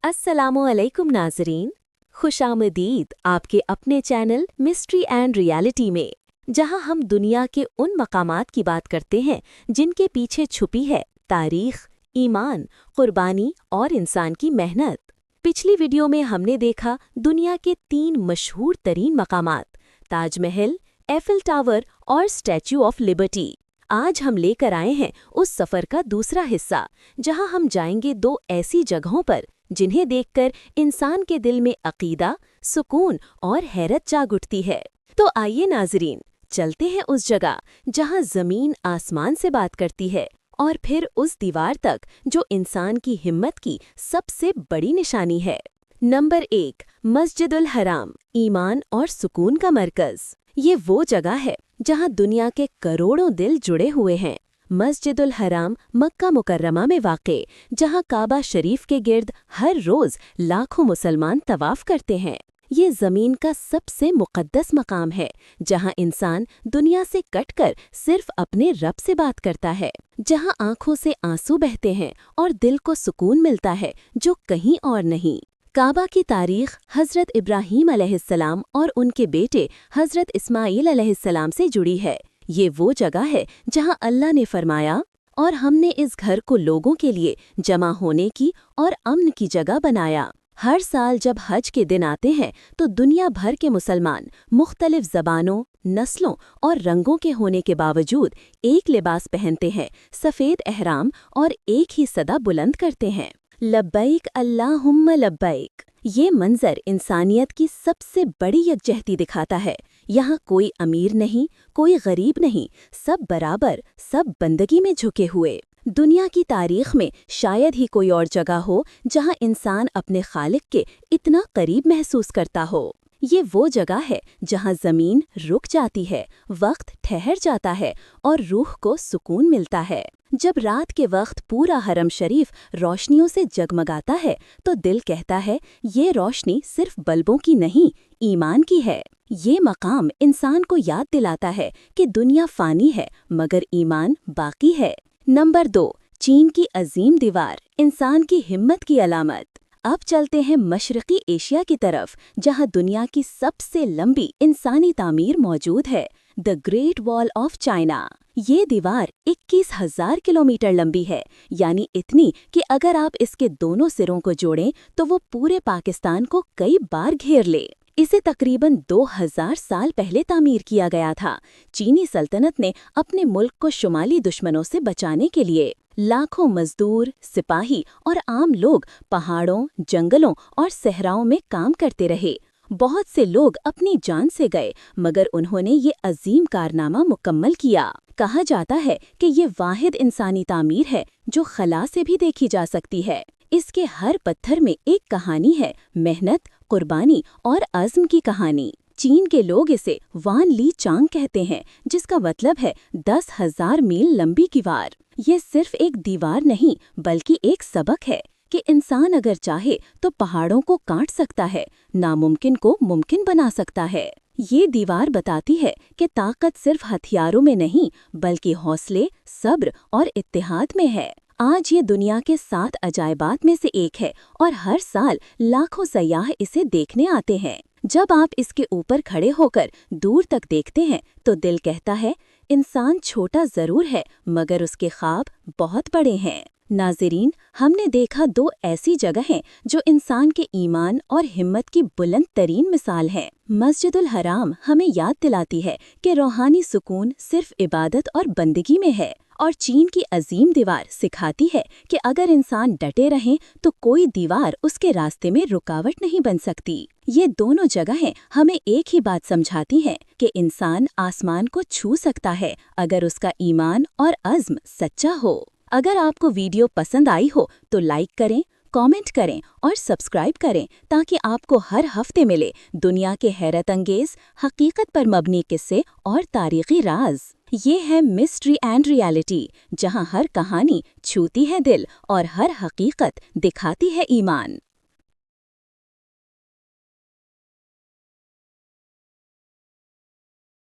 अस्सलामुअलैकुम नाज़रीन, खुशामदीद आपके अपने चैनल मिस्ट्री एंड रियलिटी में, जहां हम दुनिया के उन मकामात की बात करते हैं जिनके पीछे छुपी है तारीख, ईमान, कुर्बानी और इंसान की मेहनत। पिछली वीडियो में हमने देखा दुनिया के 3 मशहूर तरीन मकामात, ताजमहल, एफिल टावर और स्टैच्यू ऑफ लिबर्टी। आज हम लेकर आए हैं उस सफ़र का दूसरा हिस्सा, जहां हम जाएंगे 2 ऐसी जगहों पर जिन्हें देखकर इंसान के दिल में अकीदा, सुकून और हैरत जाग उठती है। तो आइए नाज़रीन, चलते हैं उस जगह जहां ज़मीन आसमान से बात करती है, और फिर उस दीवार तक जो इंसान की हिम्मत की सबसे बड़ी निशानी है। नंबर 1, मस्जिदुल हराम, ईमान और सुकून का मरकज़। ये वो जगह है जहां दुनिया के करोड़ों दिल जुड़े हुए हैं। मस्जिदुल हराम मक्का मुकर्रमा में वाक़े, जहां काबा शरीफ के गिर्द हर रोज़ लाखों मुसलमान तवाफ़ करते हैं। ये ज़मीन का सबसे मुक़द्दस मकाम है, जहां इंसान दुनिया से कटकर सिर्फ अपने रब से बात करता है, जहां आँखों से आंसू बहते हैं और दिल को सुकून मिलता है जो कहीं और नहीं। काबा की तारीख़ हज़रत इब्राहीम अलैहिस्सलाम और उनके बेटे हज़रत इस्माईल अलैहिस्सलाम से जुड़ी है। ये वो जगह है जहां अल्लाह ने फरमाया, और हमने इस घर को लोगों के लिए जमा होने की और अमन की जगह बनाया। हर साल जब हज के दिन आते हैं तो दुनिया भर के मुसलमान मुख्तलिफ ज़बानों, नस्लों और रंगों के होने के बावजूद एक लिबास पहनते हैं, सफ़ेद एहराम, और एक ही सदा बुलंद करते हैं, लब्बैक अल्लाहुम्मा लब्बैक। ये मंजर इंसानियत की सबसे बड़ी यकजहती दिखाता है। यहाँ कोई अमीर नहीं, कोई गरीब नहीं, सब बराबर, सब बंदगी में झुके हुए। दुनिया की तारीख में शायद ही कोई और जगह हो जहाँ इंसान अपने खालिक के इतना करीब महसूस करता हो। ये वो जगह है जहाँ ज़मीन रुक जाती है, वक्त ठहर जाता है और रूह को सुकून मिलता है। जब रात के वक्त पूरा हरम शरीफ रोशनियों से जगमगाता है तो दिल कहता है, ये रोशनी सिर्फ बल्बों की नहीं, ईमान की है। ये मकाम इंसान को याद दिलाता है कि दुनिया फ़ानी है मगर ईमान बाकी है। नंबर 2, चीन की अजीम दीवार, इंसान की हिम्मत की अलामत। अब चलते हैं मशरक़ी एशिया की तरफ, जहां दुनिया की सबसे लंबी इंसानी तामीर मौजूद है, the great wall of China. ये दीवार 21,000 किलोमीटर लंबी है, यानी इतनी कि अगर आप इसके दोनों सिरों को जोड़ें तो वो पूरे पाकिस्तान को कई बार घेर ले। इसे तकरीबन 2000 साल पहले तामीर किया गया था। चीनी सल्तनत ने अपने मुल्क को शुमाली दुश्मनों से बचाने के लिए लाखों मजदूर, सिपाही और आम लोग पहाड़ों, जंगलों और सहराओं में काम करते रहे। बहुत से लोग अपनी जान से गए, मगर उन्होंने ये अजीम कारनामा मुकम्मल किया। कहा जाता है कि ये वाहिद इंसानी तामीर है जो खला से भी देखी जा सकती है। इसके हर पत्थर में एक कहानी है, मेहनत, कुर्बानी और अज़्म की कहानी। चीन के लोग इसे वान ली चांग कहते हैं, जिसका मतलब है 10,000 मील लंबी दीवार। ये सिर्फ एक दीवार नहीं बल्कि एक सबक है कि इंसान अगर चाहे तो पहाड़ों को काट सकता है, नामुमकिन को मुमकिन बना सकता है। ये दीवार बताती है कि ताकत सिर्फ हथियारों में नहीं बल्कि हौसले, सब्र और इत्तेहाद में है। आज ये दुनिया के 7 अजायबात में से एक है और हर साल लाखों सयाह इसे देखने आते हैं। जब आप इसके ऊपर खड़े होकर दूर तक देखते हैं तो दिल कहता है, इंसान छोटा ज़रूर है मगर उसके ख्वाब बहुत बड़े हैं। नाज़रीन, हमने देखा 2 ऐसी जगहें जो इंसान के ईमान और हिम्मत की बुलंद तरीन मिसाल है। मस्जिदुल हराम हमें याद दिलाती है कि रूहानी सुकून सिर्फ इबादत और बंदगी में है, और चीन की अजीम दीवार सिखाती है कि अगर इंसान डटे रहें तो कोई दीवार उसके रास्ते में रुकावट नहीं बन सकती। ये दोनों जगहें हमें एक ही बात समझाती हैं कि इंसान आसमान को छू सकता है अगर उसका ईमान और अज़्म सच्चा हो। अगर आपको वीडियो पसंद आई हो तो लाइक करें, कमेंट करें और सब्सक्राइब करें ताकि आपको हर हफ्ते मिले दुनिया के हैरत अंगेज, हकीकत पर मबनी किस्से और तारीख़ी राज। ये है मिस्ट्री एंड रियलिटी, जहां हर कहानी छूती है दिल और हर हकीकत दिखाती है ईमान।